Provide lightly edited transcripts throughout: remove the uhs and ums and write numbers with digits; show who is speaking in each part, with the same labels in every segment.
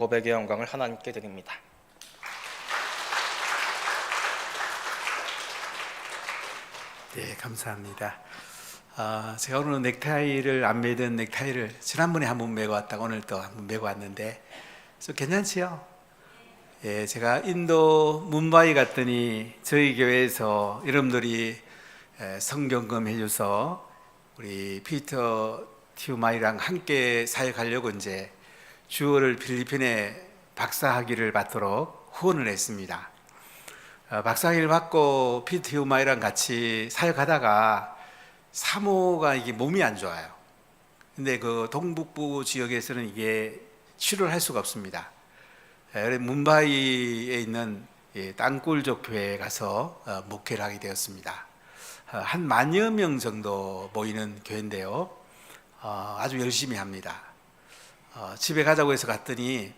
Speaker 1: 고백의 영광을 하나님께 드립니다.
Speaker 2: 네, 감사합니다. 제가 오늘 넥타이를 안 매던 넥타이를 지난번에 한번 매고 왔다가 오늘 또 한번 매고 왔는데 좀 괜찮지요? 예, 제가 인도 뭄바이 갔더니 저희 교회에서 여러분들이 성경금 해줘서 우리 피터 티우마이랑 함께 사역하려고 이제 주어를 필리핀에 박사학위를 받도록 후원을 했습니다. 박사학위를 받고 피터 티우마이랑 같이 사역하다가 사모가 이게 몸이 안 좋아요. 근데 그 동북부 지역에서는 이게 치료를 할 수가 없습니다. 뭄바이에 있는 땅굴족 교회에 가서 목회를 하게 되었습니다. 한 10,000여 명 정도 모이는 교회인데요. 아주 열심히 합니다. 집에 가자고 해서 갔더니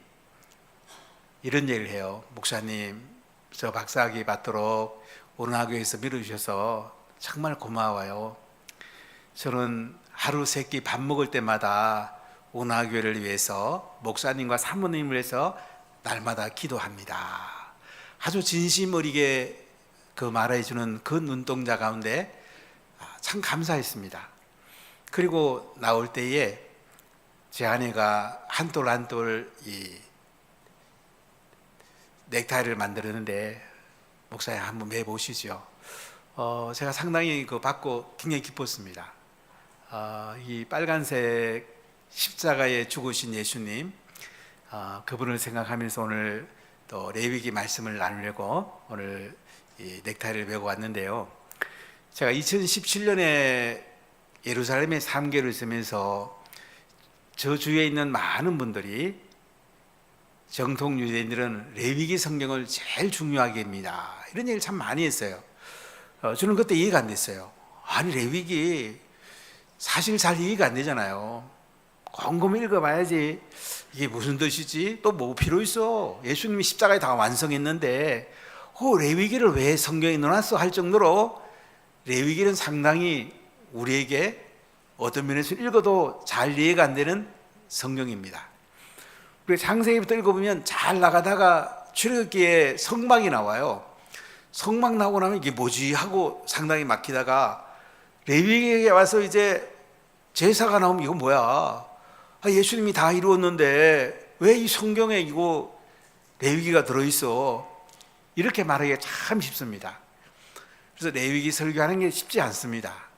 Speaker 2: 이런 얘기를 해요. 목사님, 저 박사학위 받도록 오른학교에서 밀어주셔서 정말 고마워요. 저는 하루 세 끼 밥 먹을 때마다 오른학교를 위해서 목사님과 사모님을 위해서 날마다 기도합니다. 아주 진심 어리게 그 말해주는 그 눈동자 가운데 참 감사했습니다. 그리고 나올 때에 제 아내가 한 돌 한 돌 이 넥타이를 만들었는데 목사님 한번 매보시죠. 제가 상당히 그 받고 굉장히 기뻤습니다. 이 빨간색 십자가에 죽으신 예수님, 그분을 생각하면서 오늘 또 레위기 말씀을 나누려고 오늘 이 넥타이를 메고 왔는데요. 제가 2017년에 예루살렘에 3개월을 있으면서 저 주위에 있는 많은 분들이 정통 유대인들은 레위기 성경을 제일 중요하게 합니다. 이런 얘기를 참 많이 했어요. 저는 그때 이해가 안 됐어요. 아니 레위기 사실 잘 이해가 안 되잖아요. 곰곰이 읽어봐야지 이게 무슨 뜻이지? 또 뭐 필요 있어? 예수님이 십자가에 다 완성했는데 레위기를 왜 성경에 넣어놨어? 할 정도로 레위기는 상당히 우리에게 어떤 면에서 읽어도 잘 이해가 안 되는 성경입니다. 우리 창세기부터 읽어보면 잘 나가다가 출애굽기에 성막이 나와요. 성막 나오고 나면 이게 뭐지 하고 상당히 막히다가 레위기에 와서 이제 제사가 나오면 이거 뭐야? 예수님이 다 이루었는데 왜 이 성경에 이거 레위기가 들어있어? 이렇게 말하기가 참 쉽습니다. 그래서 레위기 설교하는 게 쉽지 않습니다.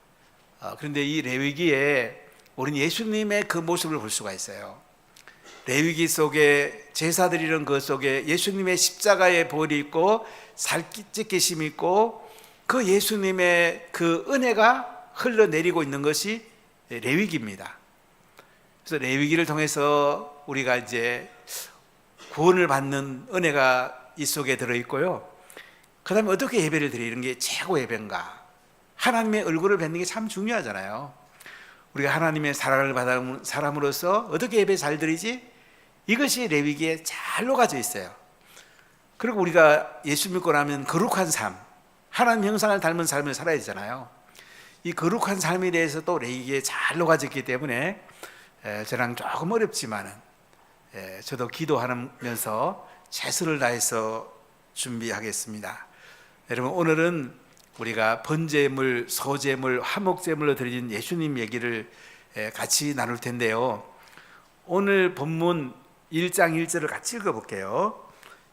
Speaker 2: 그런데 이 레위기에 우리는 예수님의 그 모습을 볼 수가 있어요. 레위기 속에 제사 드리는 것 속에 예수님의 십자가의 볼이 있고 살찢기심이 있고 그 예수님의 그 은혜가 흘러내리고 있는 것이 레위기입니다. 그래서 레위기를 통해서 우리가 이제 구원을 받는 은혜가 이 속에 들어있고요. 그 다음에 어떻게 예배를 드리는 게 최고 예배인가? 하나님의 얼굴을 뵙는 게 참 중요하잖아요. 우리가 하나님의 사랑을 받은 사람으로서 어떻게 예배 잘 드리지? 이것이 레위기에 잘 녹아져 있어요. 그리고 우리가 예수 믿고 나면 거룩한 삶, 하나님 형상을 닮은 삶을 살아야 되잖아요. 이 거룩한 삶에 대해서 또 레위기에 잘 녹아져 있기 때문에 저랑 조금 어렵지만은 저도 기도하면서 최선을 다해서 준비하겠습니다. 여러분, 오늘은 우리가 번제물, 소제물, 화목제물로 드려진 예수님 얘기를 같이 나눌 텐데요. 오늘 본문 1장 1절을 같이 읽어볼게요.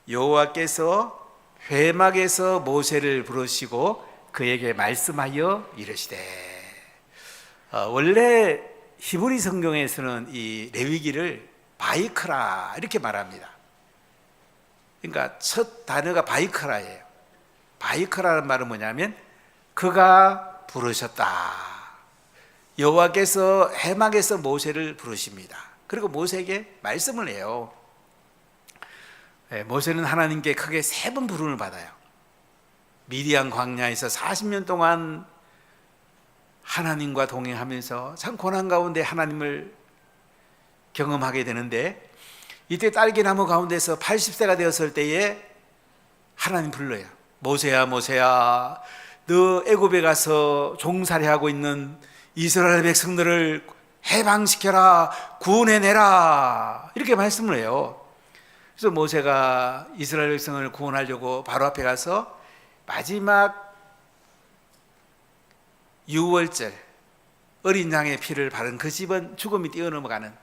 Speaker 2: 여호와께서 회막에서 모세를 부르시고 그에게 말씀하여 이르시되. 원래 히브리 성경에서는 이 레위기를 바이크라 이렇게 말합니다. 그러니까 첫 단어가 바이크라예요. 바이크라는 말은 뭐냐면 그가 부르셨다. 여호와께서 회막에서 모세를 부르십니다. 그리고 모세에게 말씀을 해요. 모세는 하나님께 크게 3번 부름을 받아요. 미디안 광야에서 40년 동안 하나님과 동행하면서 참 고난 가운데 하나님을 경험하게 되는데 이때 딸기나무 가운데서 80세가 되었을 때에 하나님 불러요. 모세야 모세야, 너 애굽에 가서 종살이하고 있는 이스라엘 백성들을 해방시켜라, 구원해내라, 이렇게 말씀을 해요. 그래서 모세가 이스라엘 백성을 구원하려고 바로 앞에 가서 마지막 유월절 어린 양의 피를 바른 그 집은 죽음이 뛰어넘어가는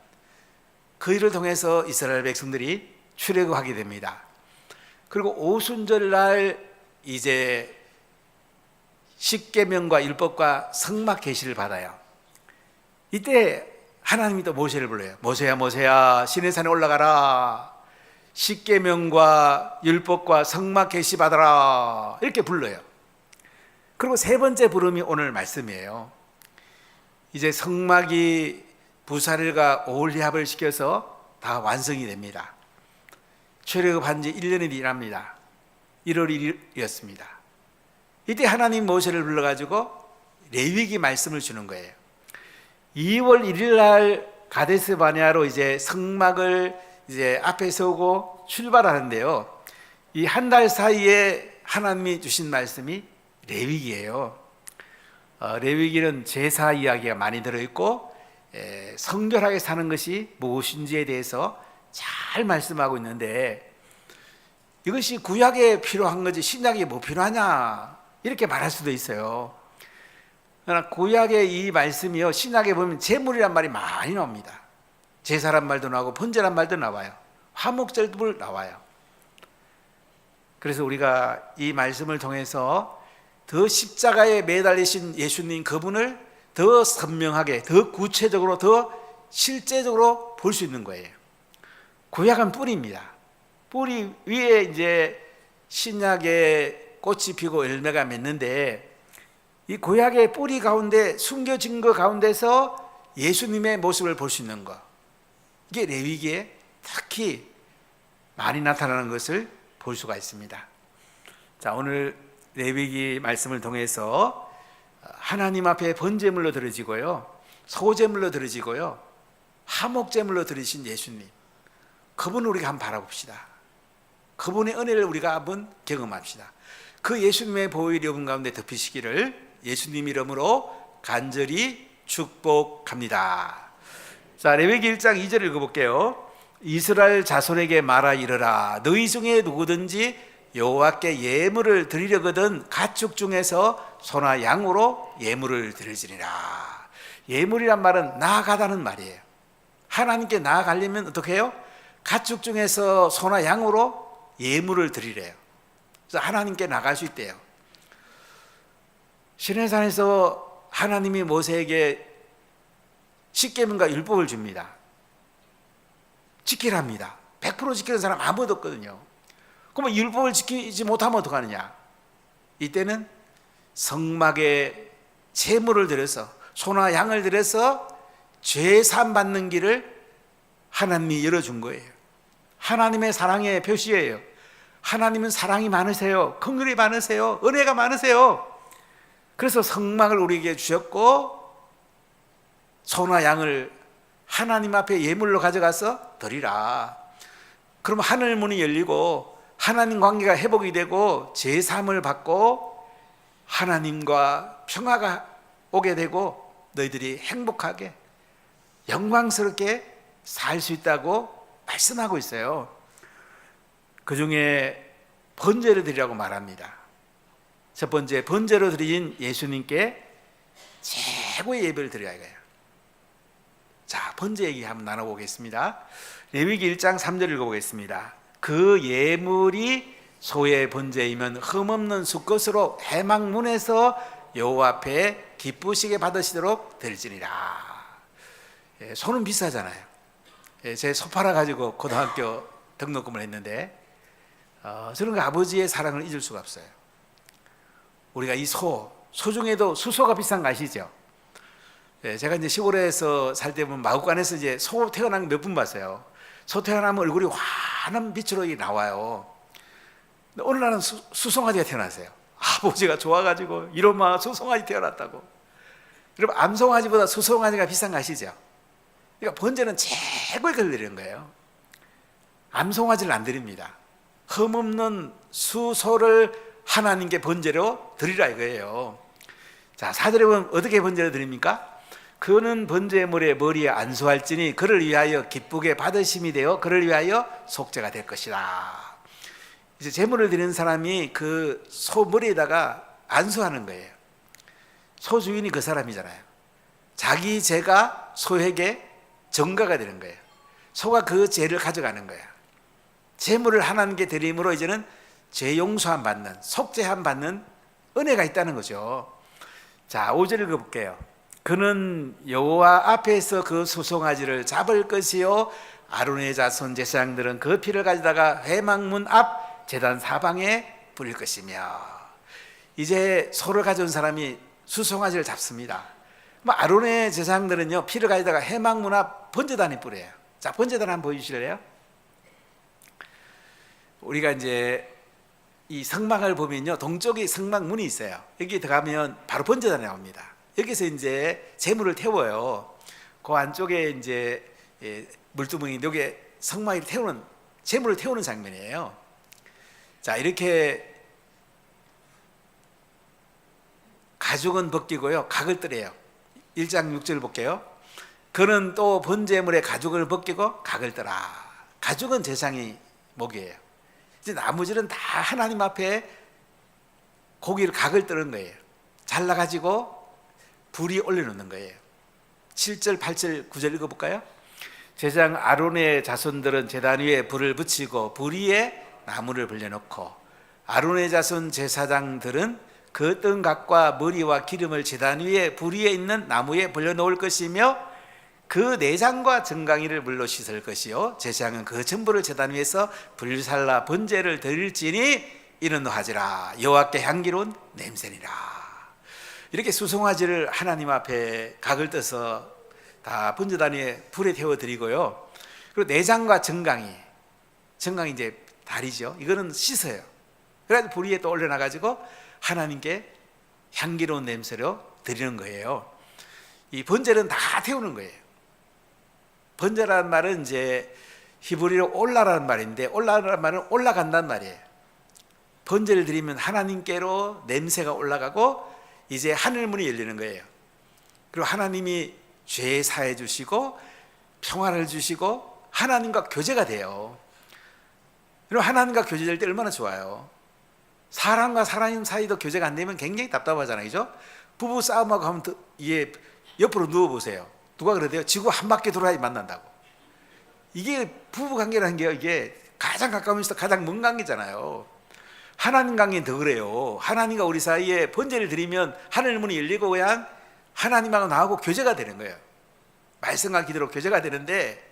Speaker 2: 그 일을 통해서 이스라엘 백성들이 출애굽하게 됩니다. 그리고 오순절 날 이제 십계명과 율법과 성막 계시를 받아요. 이때 하나님이 또 모세를 불러요. 모세야 모세야 시내산에 올라가라. 십계명과 율법과 성막 계시 받아라. 이렇게 불러요. 그리고 세 번째 부름이 오늘 말씀이에요. 이제 성막이 부사를과 오홀리합을 시켜서 다 완성이 됩니다. 출애굽한 지 1년이 지납니다. 1월 1일이었습니다. 이때 하나님 모세를 불러가지고 레위기 말씀을 주는 거예요. 2월 1일 날 가데스 바네아로 이제 성막을 이제 앞에 세우고 출발하는데요. 이 한 달 사이에 하나님이 주신 말씀이 레위기예요. 레위기는 제사 이야기가 많이 들어있고 성결하게 사는 것이 무엇인지에 대해서 잘 말씀하고 있는데, 이것이 구약에 필요한 거지 신약에 뭐 필요하냐 이렇게 말할 수도 있어요. 그러나 구약의 이 말씀이요, 신약에 보면 제물이란 말이 많이 나옵니다. 제사란 말도 나오고 번제란 말도 나와요. 화목절도 나와요. 그래서 우리가 이 말씀을 통해서 더 십자가에 매달리신 예수님 그분을 더 선명하게, 더 구체적으로, 더 실제적으로 볼 수 있는 거예요. 구약은 뿌리입니다. 뿌리 위에 이제 신약의 꽃이 피고 열매가 맺는데, 이 구약의 뿌리 가운데 숨겨진 것 가운데서 예수님의 모습을 볼 수 있는 것, 이게 레위기에 특히 많이 나타나는 것을 볼 수가 있습니다. 자, 오늘 레위기 말씀을 통해서 하나님 앞에 번제물로 드려지고요, 소제물로 드려지고요, 화목제물로 드리신 예수님, 그분을 우리가 한번 바라봅시다. 그분의 은혜를 우리가 한번 경험합시다. 그 예수님의 보혈이 여러분 가운데 덮이시기를 예수님 이름으로 간절히 축복합니다. 자, 레위기 1장 2절 읽어볼게요. 이스라엘 자손에게 말하 이르라. 너희 중에 누구든지 여호와께 예물을 드리려거든 가축 중에서 소나 양으로 예물을 드리지니라. 예물이란 말은 나아가다는 말이에요. 하나님께 나아가려면 어떻게 해요? 가축 중에서 소나 양으로 예물을 드리래요. 그래서 하나님께 나갈 수 있대요. 시내산에서 하나님이 모세에게 십계명과 율법을 줍니다. 지키랍니다. 100% 지키는 사람 아무도 없거든요. 그러면 율법을 지키지 못하면 어떡하느냐? 이때는 성막에 제물을 드려서, 소나 양을 드려서 죄 사함 받는 길을 하나님이 열어준 거예요. 하나님의 사랑의 표시예요. 하나님은 사랑이 많으세요. 긍휼이 많으세요. 은혜가 많으세요. 그래서 성막을 우리에게 주셨고, 소나 양을 하나님 앞에 예물로 가져가서 드리라. 그럼 하늘 문이 열리고 하나님 관계가 회복이 되고 제사함을 받고 하나님과 평화가 오게 되고 너희들이 행복하게 영광스럽게 살 수 있다고 말씀하고 있어요. 그 중에 번제를 드리라고 말합니다. 첫 번째, 번제로 드린 예수님께 최고의 예배를 드려야 해요. 자, 번제 얘기 한번 나눠보겠습니다. 레위기 1장 3절 읽어보겠습니다. 그 예물이 소의 번제이면 흠없는 수것으로 회막문에서 여호와 앞에 기쁘시게 받으시도록 드릴지니라. 소는 비싸잖아요. 제 소 팔아가지고 고등학교 등록금을 했는데 저는 그 아버지의 사랑을 잊을 수가 없어요. 우리가 이 소 중에도 수소가 비싼 거 아시죠? 제가 이제 시골에서 살 때 보면 마구간에서 이제 소 태어난 거 몇 분 봤어요. 소 태어나면 얼굴이 환한 빛으로 나와요. 근데 어느 날은 수송아지가 태어났어요. 아버지가 좋아가지고 이놈아 수송아지 태어났다고. 여러분, 암송아지보다 수송아지가 비싼 거 아시죠? 그러니까 번제는 최고의 걸 드리는 거예요. 암송아지를 안 드립니다. 흠없는 수소를 하나님께 번제로 드리라 이거예요. 자, 4절에 보면 어떻게 번제를 드립니까? 그는 번제물의 머리에 안수할지니 그를 위하여 기쁘게 받으심이 되어 그를 위하여 속죄가 될 것이다. 이제 제물을 드리는 사람이 그 소 머리에다가 안수하는 거예요. 소 주인이 그 사람이잖아요. 자기 죄가 소에게 전가가 되는 거예요. 소가 그 죄를 가져가는 거예요. 제물을 하나님께 드림으로 이제는 죄 용서함 받는, 속죄함 받는 은혜가 있다는 거죠. 자, 5절 읽어볼게요. 그는 여호와 앞에서 그 수송아지를 잡을 것이요 아론의 자손 제사장들은 그 피를 가져다가 회막문 앞 제단 사방에 뿌릴 것이며. 이제 소를 가져온 사람이 수송아지를 잡습니다. 아론의 제사장들은요 피를 가져다가 회막문 앞 번제단에 뿌려요. 자, 번제단 한번 보여주실래요? 우리가 이제 이 성막을 보면요 동쪽에 성막문이 있어요. 여기 들어가면 바로 번제단이 나옵니다. 여기서 이제 제물을 태워요. 그 안쪽에 이제 물두멍이 여기 성막을 태우는, 제물을 태우는 장면이에요. 자, 이렇게 가죽은 벗기고요 각을 뜨래요. 1장 6절 볼게요. 그는 또 번제물의 가죽을 벗기고 각을 뜨라. 가죽은 제사장이 목이에요. 이제 나머지는 다 하나님 앞에 고기를 각을 뜨는 거예요. 잘라가지고 불이 올려놓는 거예요. 7절, 8절, 9절 읽어볼까요? 제사장 아론의 자손들은 제단 위에 불을 붙이고 불 위에 나무를 불려놓고 아론의 자손 제사장들은 그 뜬각과 머리와 기름을 제단 위에 불 위에 있는 나무에 불려놓을 것이며 그 내장과 정강이를 물로 씻을 것이요 제사장은 그 전부를 제단 위에서 불살라 번제를 드릴지니 이는 하지라 여호와께 향기로운 냄새니라. 이렇게 수송아지를 하나님 앞에 각을 떠서 다 번제단 위에 불에 태워 드리고요. 그리고 내장과 정강이 이제 다리죠. 이거는 씻어요. 그래서 불 위에 또 올려놔 가지고 하나님께 향기로운 냄새로 드리는 거예요. 이 번제는 다 태우는 거예요. 번제라는 말은 이제 히브리어 올라라는 말인데 올라라는 말은 올라간다는 말이에요. 번제를 드리면 하나님께로 냄새가 올라가고 이제 하늘문이 열리는 거예요. 그리고 하나님이 죄 사해 주시고 평화를 주시고 하나님과 교제가 돼요. 그리고 하나님과 교제될 때 얼마나 좋아요. 사람과 사람 사이도 교제가 안 되면 굉장히 답답하잖아요. 그죠? 부부 싸움하고 하면 이게 옆으로 누워보세요. 누가 그러대요? 지구 한 바퀴 돌아야 만난다고. 이게 부부 관계라는 게 이게 가장 가까우면서 가장 먼 관계잖아요. 하나님 관계는 더 그래요. 하나님과 우리 사이에 번제를 드리면 하늘 문이 열리고 그냥 하나님하고 나하고 교제가 되는 거예요. 말씀과 기도로 교제가 되는데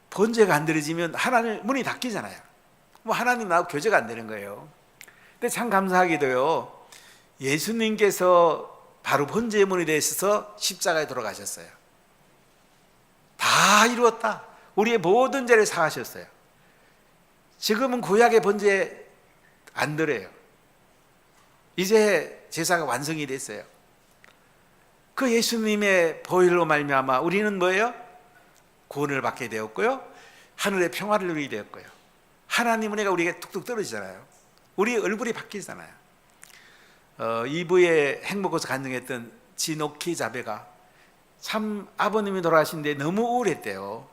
Speaker 2: 번제가 안 드려지면 하나님 문이 닫히잖아요. 뭐 하나님 나하고 교제가 안 되는 거예요. 근데 참 감사하게도요 예수님께서 바로 번제의 문이 되셔서 십자가에 돌아가셨어요. 다 이루었다. 우리의 모든 죄를 사하셨어요. 지금은 구약의 번제 안 드려요. 이제 제사가 완성이 됐어요. 그 예수님의 보혈로 말미암아 우리는 뭐예요? 구원을 받게 되었고요 하늘의 평화를 누리게 되었고요 하나님 은혜가 우리에게 툭툭 떨어지잖아요. 우리 얼굴이 바뀌잖아요. 2부에 행복해서 간증했던 지노키 자베가 참 아버님이 돌아가신데 너무 우울했대요.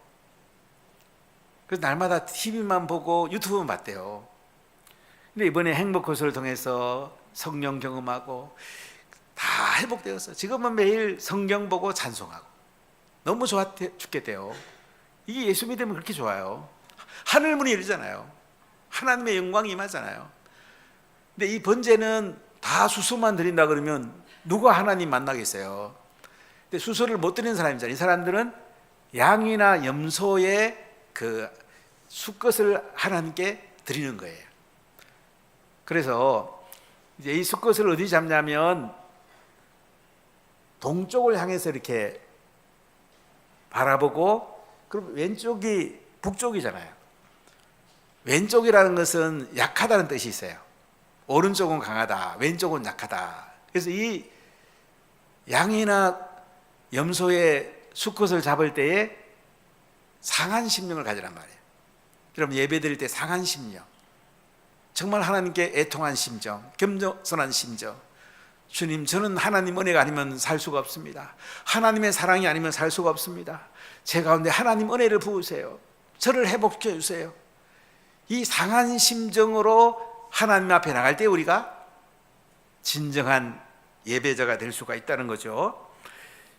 Speaker 2: 그래서 날마다 TV만 보고 유튜브만 봤대요. 근데 이번에 행복호소를 통해서 성령 경험하고 다 회복되었어요. 지금은 매일 성경 보고 찬송하고 너무 좋아 죽겠대요. 이게 예수 믿으면 그렇게 좋아요. 하늘문이 열리잖아요. 하나님의 영광이 임하잖아요. 근데 이 번제는 다 수소만 드린다 그러면 누가 하나님 만나겠어요? 근데 수소를 못 드리는 사람이잖아요. 이 사람들은 양이나 염소의 그 수컷을 하나님께 드리는 거예요. 그래서 이제 이 수컷을 어디 잡냐면 동쪽을 향해서 이렇게 바라보고, 그럼 왼쪽이 북쪽이잖아요. 왼쪽이라는 것은 약하다는 뜻이 있어요. 오른쪽은 강하다, 왼쪽은 약하다. 그래서 이 양이나 염소의 수컷을 잡을 때에 상한 심령을 가지란 말이에요. 그럼 예배 드릴 때 상한 심령, 정말 하나님께 애통한 심정, 겸손한 심정, 주님, 저는 하나님 은혜가 아니면 살 수가 없습니다. 하나님의 사랑이 아니면 살 수가 없습니다. 제 가운데 하나님 은혜를 부으세요. 저를 회복시켜 주세요. 이 상한 심정으로 하나님 앞에 나갈 때 우리가 진정한 예배자가 될 수가 있다는 거죠.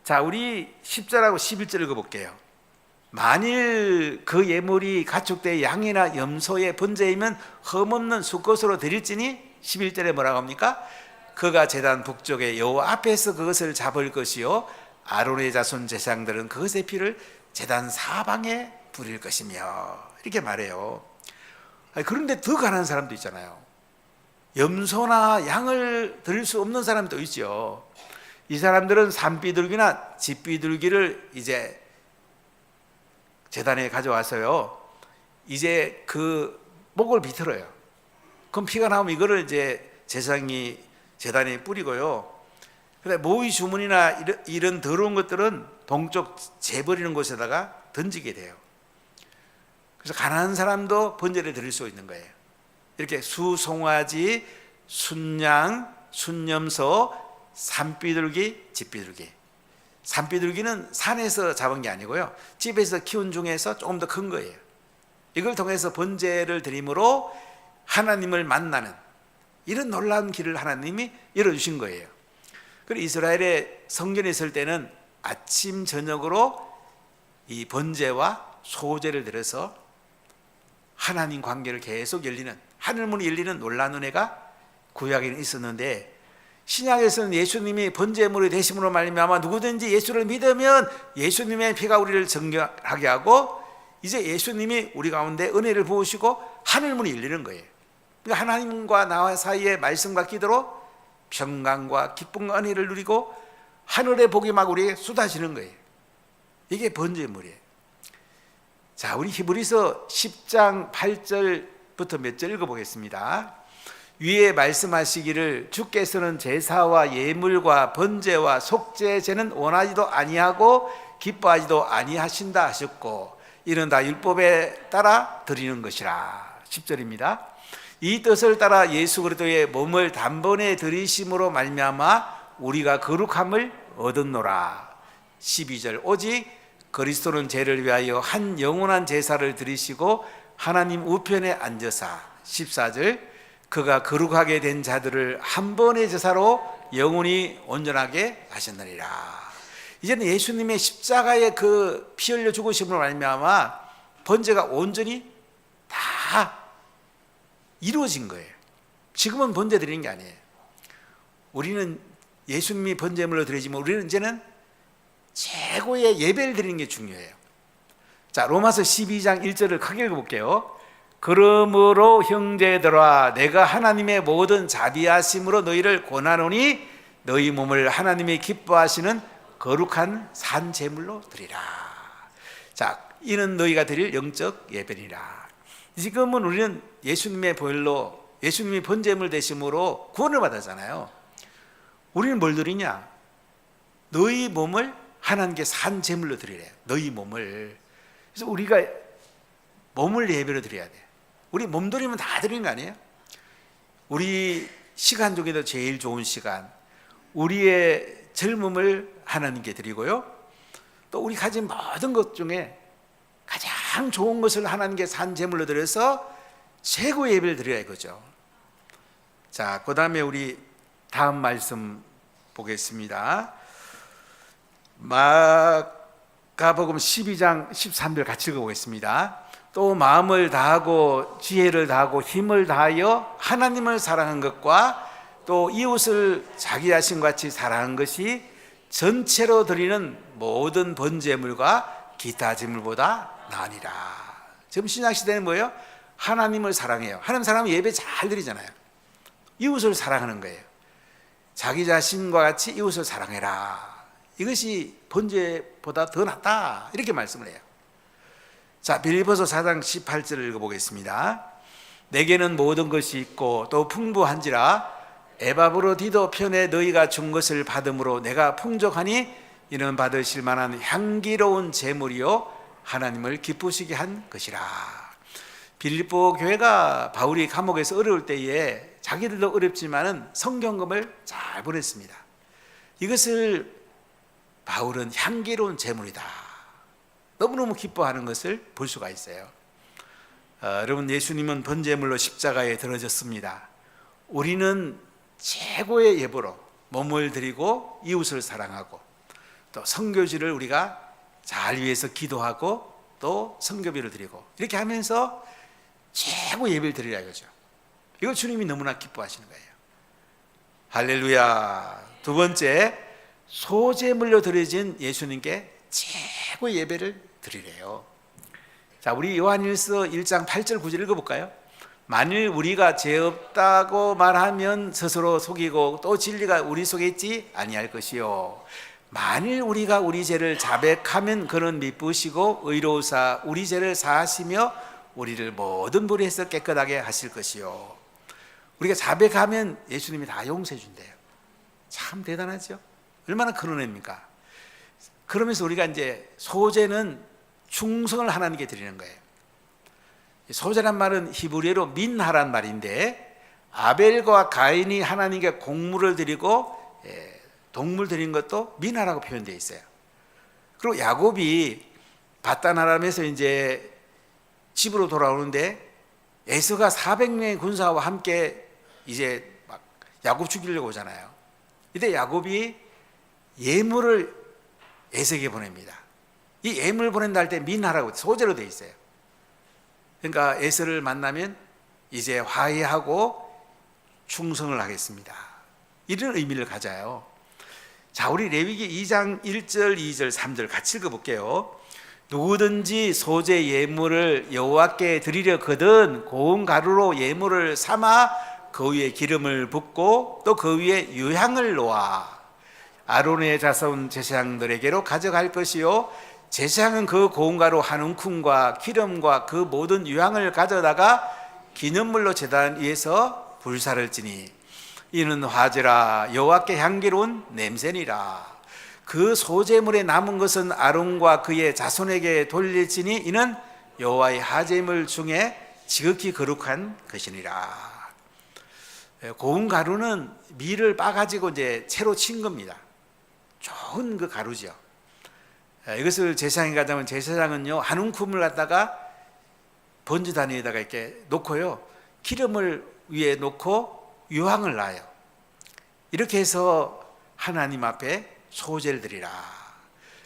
Speaker 2: 자, 우리 10절하고 11절 읽어볼게요. 만일 그 예물이 가축대 양이나 염소의 번제이면 흠없는 수것으로 드릴지니 11절에 뭐라고 합니까? 그가 제단 북쪽에 여호와 앞에서 그것을 잡을 것이요 아론의 자손 제사장들은 그것의 피를 제단 사방에 부릴 것이며 이렇게 말해요. 그런데 더 가난한 사람도 있잖아요. 염소나 양을 드릴 수 없는 사람도 있죠. 이 사람들은 산비둘기나 집비둘기를 이제 제단에 가져와서요, 이제 그 목을 비틀어요. 그럼 피가 나오면 이거를 이제 제사장이 제단에 뿌리고요. 근데 모의 주문이나 이런 더러운 것들은 동쪽 재버리는 곳에다가 던지게 돼요. 그래서 가난한 사람도 번제를 드릴 수 있는 거예요. 이렇게 수송아지, 순양, 순염소, 산비둘기, 집비둘기. 산비둘기는 산에서 잡은 게 아니고요, 집에서 키운 중에서 조금 더 큰 거예요. 이걸 통해서 번제를 드림으로 하나님을 만나는 이런 놀라운 길을 하나님이 열어주신 거예요. 그리고 이스라엘의 성전에 있을 때는 아침 저녁으로 이 번제와 소제를 드려서 하나님 관계를 계속 열리는, 하늘문이 열리는 놀라운 은혜가 구약에는 있었는데, 신약에서는 예수님이 번제물이 되심으로 말미암아 누구든지 예수를 믿으면 예수님의 피가 우리를 정결하게 하고, 이제 예수님이 우리 가운데 은혜를 부으시고 하늘문이 열리는 거예요. 그러니까 하나님과 나와 사이의 말씀과 기도로 평강과 기쁨과 은혜를 누리고 하늘의 복이 막 우리에게 쏟아지는 거예요. 이게 번제물이에요. 자, 우리 히브리서 10장 8절부터 몇 절 읽어보겠습니다. 위에 말씀하시기를 주께서는 제사와 예물과 번제와 속죄제는 원하지도 아니하고 기뻐하지도 아니하신다 하셨고, 이는 다 율법에 따라 드리는 것이라. 10절입니다. 이 뜻을 따라 예수 그리스도의 몸을 단번에 드리심으로 말미암아 우리가 거룩함을 얻었노라. 12절. 오직 그리스도는 죄를 위하여 한 영원한 제사를 드리시고 하나님 우편에 앉으사. 14절. 그가 거룩하게 된 자들을 한 번의 제사로 영원히 온전하게 하셨느니라. 이제는 예수님의 십자가의 그 피 흘려 죽으심으로 말미암아 번제가 온전히 다 이루어진 거예요. 지금은 번제 드리는 게 아니에요. 우리는 예수님이 번제물로 드리지만 우리는 이제는 최고의 예배를 드리는 게 중요해요. 자, 로마서 12장 1절을 크게 읽어볼게요. 그러므로 형제들아, 내가 하나님의 모든 자비하심으로 너희를 권하노니 너희 몸을 하나님이 기뻐하시는 거룩한 산 제물로 드리라. 자, 이는 너희가 드릴 영적 예배니라. 지금은 우리는 예수님의 보혈로, 예수님이 번제물 되심으로 구원을 받았잖아요. 우리는 뭘 드리냐? 너희 몸을 하나님께 산 제물로 드리래요. 너희 몸을. 그래서 우리가 몸을 예배로 드려야 돼. 우리 몸 드리면 다 드리는 거 아니에요? 우리 시간 중에도 제일 좋은 시간, 우리의 젊음을 하나님께 드리고요, 또 우리 가진 모든 것 중에 가장 좋은 것을 하나님께 산 제물로 드려서 최고의 예배를 드려야 이거죠. 자, 그 다음에 우리 다음 말씀 보겠습니다. 마가복음 12장 13절 같이 읽어보겠습니다. 또 마음을 다하고 지혜를 다하고 힘을 다하여 하나님을 사랑한 것과 또 이웃을 자기 자신 같이 사랑한 것이 전체로 드리는 모든 번제물과 기타 제물보다 나으니라. 지금 신약시대는 뭐예요? 하나님을 사랑해요. 하나님 사랑하면 예배 잘 드리잖아요. 이웃을 사랑하는 거예요. 자기 자신과 같이 이웃을 사랑해라. 이것이 번제보다 더 낫다, 이렇게 말씀을 해요. 자, 빌립보서 4장 18절을 읽어보겠습니다. 내게는 모든 것이 있고 또 풍부한지라 에바브로디도 편에 너희가 준 것을 받음으로 내가 풍족하니 이는 받으실 만한 향기로운 제물이요 하나님을 기쁘시게 한 것이라. 빌립보 교회가 바울이 감옥에서 어려울 때에 자기들도 어렵지만은 성경금을 잘 보냈습니다. 이것을 바울은 향기로운 제물이다, 너무너무 기뻐하는 것을 볼 수가 있어요. 여러분, 예수님은 번제물로 십자가에 들어졌습니다. 우리는 최고의 예보로 몸을 드리고 이웃을 사랑하고 또 선교지를 우리가 잘 위해서 기도하고 또 선교비를 드리고 이렇게 하면서 최고 예배를 드리라 이거죠. 이거 주님이 너무나 기뻐하시는 거예요. 할렐루야. 두 번째, 소제물로 드려진 예수님께 최고 예배를 드리래요. 자, 우리 요한일서 1장 8절 9절 읽어볼까요? 만일 우리가 죄 없다고 말하면 스스로 속이고 또 진리가 우리 속에 있지 아니할 것이요, 만일 우리가 우리 죄를 자백하면 그는 미쁘시고 의로우사 우리 죄를 사하시며 우리를 모든 불의에서 깨끗하게 하실 것이요. 우리가 자백하면 예수님이 다 용서해 준대요. 참 대단하죠? 얼마나 큰 은혜입니까? 그러면서 우리가 이제 소제는 충성을 하나님께 드리는 거예요. 소제란 말은 히브리어로 민하란 말인데, 아벨과 가인이 하나님께 곡물을 드리고 동물 드린 것도 민하라고 표현되어 있어요. 그리고 야곱이 바단 아람에서 이제 집으로 돌아오는데 에서가 400명의 군사와 함께 이제 막 야곱 죽이려고 오잖아요. 이때 야곱이 예물을 에서에게 보냅니다. 이 예물 보낸다 할 때 민하라고 소제로 되어 있어요. 그러니까 에서를 만나면 이제 화해하고 충성을 하겠습니다, 이런 의미를 가져요. 자, 우리 레위기 2장 1절 2절 3절 같이 읽어볼게요. 누구든지 소제 예물을 여호와께 드리려거든 고운 가루로 예물을 삼아 그 위에 기름을 붓고 또 그 위에 유향을 놓아 아론의 자손 제사장들에게로 가져갈 것이요, 제사장은 그 고운 가루 한 움큼과 기름과 그 모든 유향을 가져다가 기념물로 제단 위에서 불사를 지니 이는 화제라 여호와께 향기로운 냄새니라. 그 소제물에 남은 것은 아론과 그의 자손에게 돌릴지니 이는 여호와의 화제물 중에 지극히 거룩한 것이니라. 고운 가루는 밀을 빻아가지고 이제 채로 친 겁니다. 좋은 그 가루죠. 이것을 제사장에 가자면 제사장은요 한 움큼을 갖다가 번제단 위에다가 이렇게 놓고요, 기름을 위에 놓고 유향을 놔요. 이렇게 해서 하나님 앞에 소제를 드리라.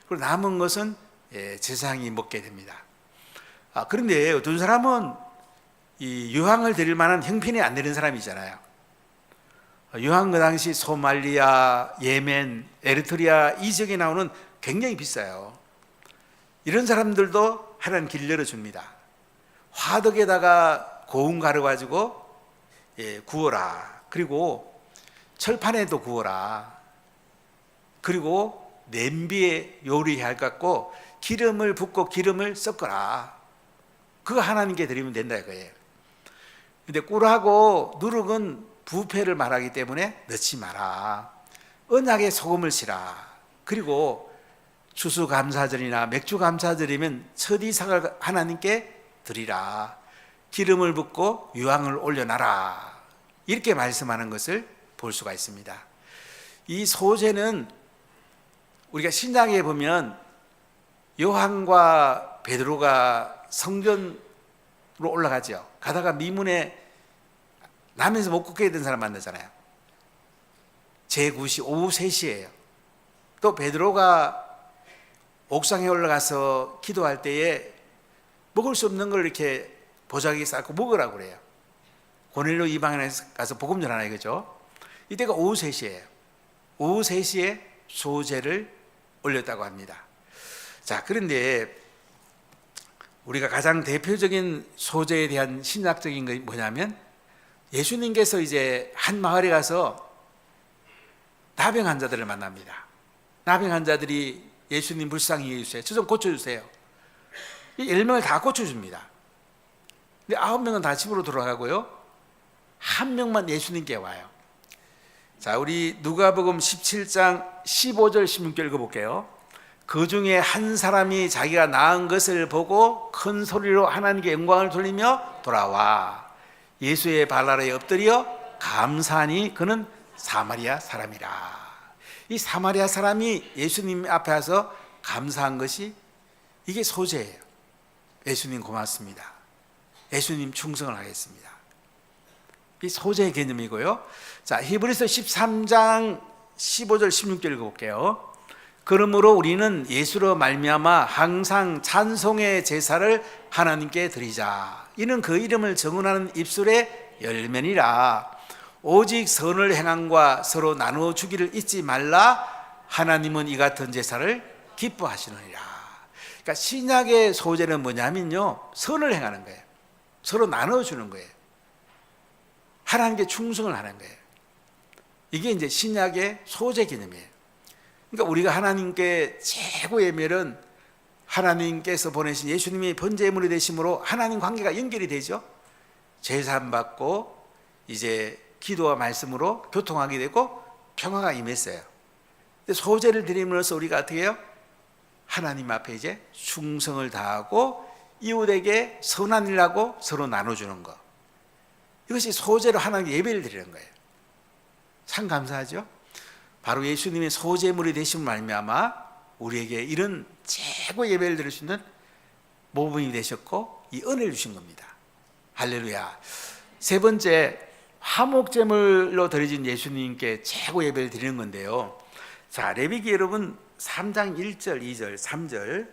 Speaker 2: 그리고 남은 것은 제사장이 먹게 됩니다. 그런데 어떤 사람은 이 유향을 드릴 만한 형편이 안 되는 사람이잖아요. 유향 그 당시 소말리아, 예멘, 에리트리아 이 지역에 나오는 굉장히 비싸요. 이런 사람들도 하나님 길 열어줍니다. 화덕에다가 고운 가루 가지고 구워라. 그리고 철판에도 구워라. 그리고 냄비에 요리할 것 같고 기름을 붓고 기름을 섞어라. 그거 하나님께 드리면 된다 이거예요. 근데 꿀하고 누룩은 부패를 말하기 때문에 넣지 마라. 언약에 소금을 치라. 그리고 추수감사절이나 맥주감사절이면 첫 이삭을 하나님께 드리라. 기름을 붓고 유향을 올려놔라. 이렇게 말씀하는 것을 볼 수가 있습니다. 이 소제는 우리가 신약에 보면 요한과 베드로가 성전으로 올라가죠. 가다가 미문에 남에서 못 걷게 된 사람 만나잖아요. 제9시 오후 3시예요. 또 베드로가 옥상에 올라가서 기도할 때에 먹을 수 없는 걸 이렇게 보자기에 쌓고 먹으라고 그래요. 고넬료 이방인에 가서 복음 전하라 이거죠. 이때가 오후 3시예요. 오후 3시에 소제를 올렸다고 합니다. 자, 그런데 우리가 가장 대표적인 소제에 대한 신학적인 게 뭐냐면 예수님께서 이제 한 마을에 가서 나병 환자들을 만납니다. 나병 환자들이 예수님 불쌍히 해주세요. 저 좀 고쳐주세요. 이 10명을 다 고쳐줍니다. 근데 9명은 다 집으로 돌아가고요, 한 명만 예수님께 와요. 자, 우리 누가복음 17장 15절 16절 읽어볼게요. 그 중에 한 사람이 자기가 나은 것을 보고 큰 소리로 하나님께 영광을 돌리며 돌아와 예수의 발 아래에 엎드려 감사하니 그는 사마리아 사람이라. 이 사마리아 사람이 예수님 앞에 와서 감사한 것이 이게 소재예요. 예수님 고맙습니다. 예수님 충성을 하겠습니다. 이 소재의 개념이고요. 자, 히브리서 13장 15절 16절 읽어볼게요. 그러므로 우리는 예수로 말미암아 항상 찬송의 제사를 하나님께 드리자. 이는 그 이름을 정언하는 입술의 열매니라. 오직 선을 행함과 서로 나누어 주기를 잊지 말라. 하나님은 이 같은 제사를 기뻐하시느니라. 그러니까 신약의 소재는 뭐냐면요, 선을 행하는 거예요. 서로 나누어 주는 거예요. 하나님께 충성을 하는 거예요. 이게 이제 신약의 소재 개념이에요. 그러니까 우리가 하나님께 최고의 예물은 하나님께서 보내신 예수님이 번제물이 되심으로 하나님 관계가 연결이 되죠. 제사함 받고 이제 기도와 말씀으로 교통하게 되고 평화가 임했어요. 근데 소제를 드림으로써 우리가 어떻게 해요? 하나님 앞에 이제 충성을 다하고 이웃에게 선한 일을 하고 서로 나눠주는 것. 이것이 소제로 하나님께 예배를 드리는 거예요. 참 감사하죠? 바로 예수님의 소제물이 되심을 말미암아 우리에게 이런 최고 예배를 드릴 수 있는 모범이 되셨고 이 은혜를 주신 겁니다. 할렐루야. 세 번째, 화목제물로 드려진 예수님께 최고 예배를 드리는 건데요. 자, 레위기 여러분 3장 1절, 2절, 3절,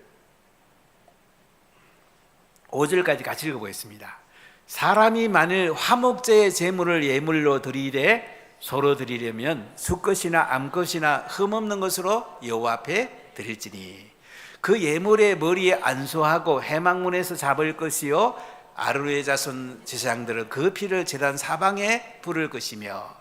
Speaker 2: 5절까지 같이 읽어보겠습니다. 사람이 만일 화목제의 제물을 예물로 드리되 서로 드리려면 수것이나 암것이나 흠없는 것으로 여호와 앞에 드릴지니 그 예물의 머리에 안수하고 해망문에서 잡을 것이요 아르의 자손 제사장들은 그 피를 제단 사방에 부를 것이며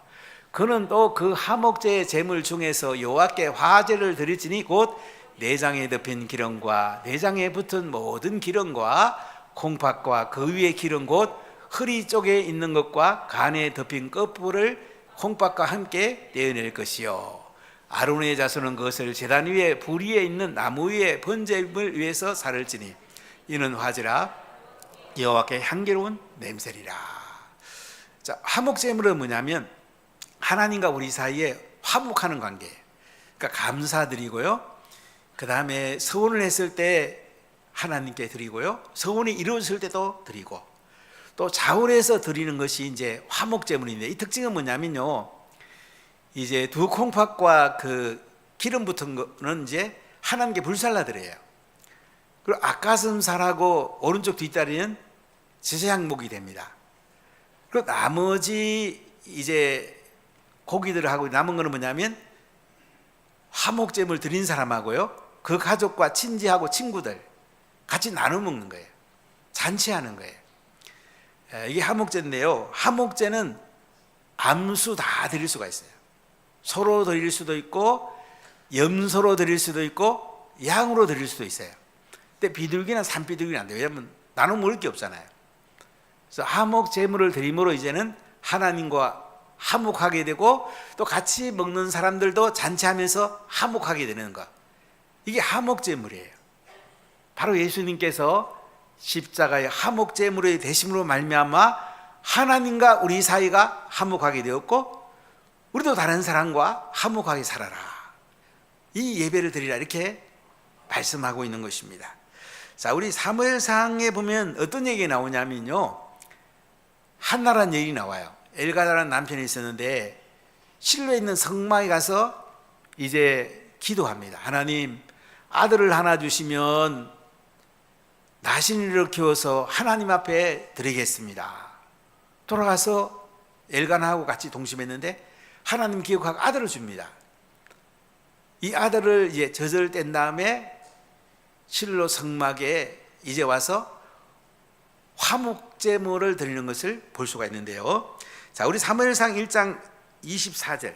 Speaker 2: 그는 또 그 화목제의 제물 중에서 여호와께 화제를 드릴지니 곧 내장에 덮인 기름과 내장에 붙은 모든 기름과 콩팥과 그 위에 기름 곧 허리 쪽에 있는 것과 간에 덮인 끝부를 콩팥과 함께 떼어낼 것이요 아론의 자손은 그것을 제단 위에 불 위에 있는 나무 위에 번제물 위에서 살을지니 이는 화제라 여호와께 향기로운 냄새리라. 자, 화목제물은 뭐냐면 하나님과 우리 사이에 화목하는 관계. 그러니까 감사드리고요. 그 다음에 서원을 했을 때 하나님께 드리고요. 서원이 이루어졌을 때도 드리고 또 자원해서 드리는 것이 이제 화목제물인데 이 특징은 뭐냐면요. 이제 두 콩팥과 그 기름 붙은 거는 이제 하나님께 불살라 드려요. 그리고 앞가슴살하고 오른쪽 뒷다리는 제사향목이 됩니다. 그리고 나머지 이제 고기들하고 남은 거는 뭐냐면 화목제물 드린 사람하고요. 그 가족과 친지하고 친구들 같이 나눠 먹는 거예요. 잔치하는 거예요. 이게 화목제인데요. 화목제는 암수 다 드릴 수가 있어요. 소로 드릴 수도 있고 염소로 드릴 수도 있고 양으로 드릴 수도 있어요. 근데 비둘기나 산비둘기는 안 돼요. 왜냐하면 나눠 먹을 게 없잖아요. 그래서 화목제물을 드림으로 이제는 하나님과 화목하게 되고 또 같이 먹는 사람들도 잔치하면서 화목하게 되는 것. 이게 화목제물이에요. 바로 예수님께서 십자가의 화목제물의 대심으로 말미암아 하나님과 우리 사이가 화목하게 되었고 우리도 다른 사람과 화목하게 살아라. 이 예배를 드리라 이렇게 말씀하고 있는 것입니다. 자, 우리 사무엘상에 보면 어떤 얘기가 나오냐면요. 한나라는 얘기 나와요. 엘가다라는 남편이 있었는데 실로에 있는 성막에 가서 이제 기도합니다. 하나님, 아들을 하나 주시면 나신이를 키워서 하나님 앞에 드리겠습니다. 돌아가서 엘가나하고 같이 동심했는데 하나님 기억하고 아들을 줍니다. 이 아들을 이제 젖을 뗀 다음에 실로 성막에 이제 와서 화목제물을 드리는 것을 볼 수가 있는데요. 자, 우리 사무엘상 1장 24절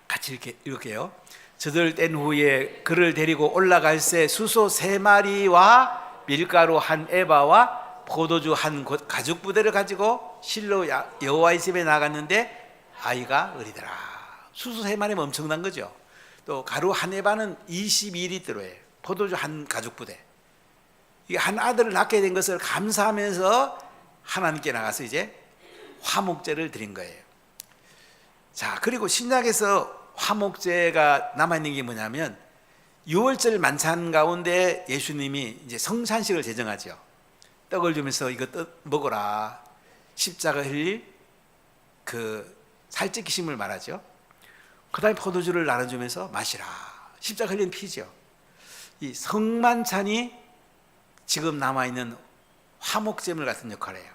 Speaker 2: 같이 이렇게 읽을게요. 젖을 뗀 후에 그를 데리고 올라갈새 수소 3마리와 밀가루 한 에바와 포도주 한 가죽 부대를 가지고 실로 여호와의 집에 나갔는데 아이가 어리더라. 수소 3마리면 엄청난 거죠. 또 가루 한 에바는 22리터예요. 포도주 한 가죽 부대. 이게 한 아들을 낳게 된 것을 감사하면서 하나님께 나가서 이제 화목제를 드린 거예요. 자, 그리고 신약에서 화목제가 남아있는 게 뭐냐면 6월절 만찬 가운데 예수님이 이제 성찬식을 제정하죠. 떡을 주면서 이거 먹어라. 십자가 흘릴 그 살찌기심을 말하죠. 그 다음에 포도주를 나눠주면서 마시라. 십자가 흘린 피죠. 이 성만찬이 지금 남아있는 화목제물 같은 역할을 해요.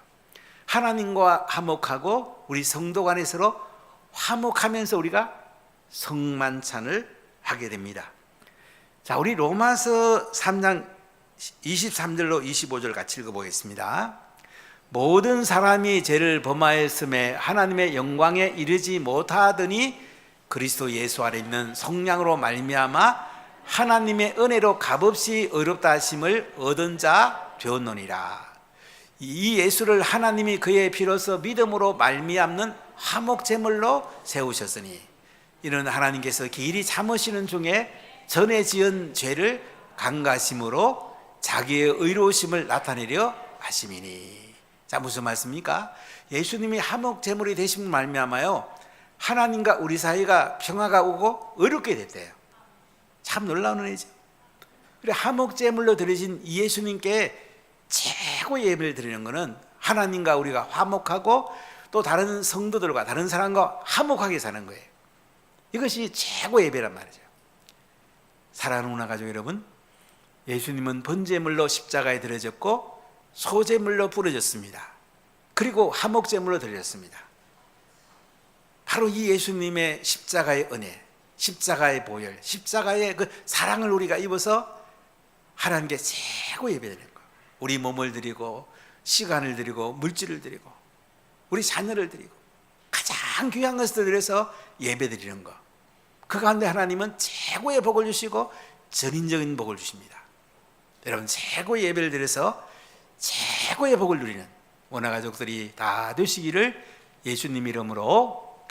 Speaker 2: 하나님과 화목하고 우리 성도 간에 서로 화목하면서 우리가 성만찬을 하게 됩니다. 자, 우리 로마서 3장 23절로 25절 같이 읽어보겠습니다. 모든 사람이 죄를 범하였음에 하나님의 영광에 이르지 못하더니 그리스도 예수 아래 있는 성령으로 말미암아 하나님의 은혜로 값없이 의롭다 하심을 얻은 자 되었노니라. 이 예수를 하나님이 그의 피로서 믿음으로 말미암는 화목제물로 세우셨으니 이는 하나님께서 길이 참으시는 중에 전에 지은 죄를 강가심으로 자기의 의로우심을 나타내려 하심이니. 자, 무슨 말씀입니까? 예수님이 화목제물이 되심을 말미암아요 하나님과 우리 사이가 평화가 오고 의롭게 됐대요. 참 놀라운 은혜죠. 그래, 화목제물로 드려진 이 예수님께 최고의 예배를 드리는 것은 하나님과 우리가 화목하고 또 다른 성도들과 다른 사람과 화목하게 사는 거예요. 이것이 최고의 예배란 말이죠. 사랑하는 문화 가족 여러분, 예수님은 번제물로 십자가에 드려졌고 소제물로 부러졌습니다. 그리고 화목제물로 드려졌습니다. 바로 이 예수님의 십자가의 은혜, 십자가의 보혈, 십자가의 그 사랑을 우리가 입어서 하나님께 최고 예배드리는 거예요. 우리 몸을 드리고 시간을 드리고 물질을 드리고 우리 자녀를 드리고 가장 귀한 것을 드려서 예배드리는 것. 그 가운데 하나님은 최고의 복을 주시고 전인적인 복을 주십니다. 여러분, 최고의 예배를 드려서 최고의 복을 누리는 원화 가족들이 다 되시기를 예수님 이름으로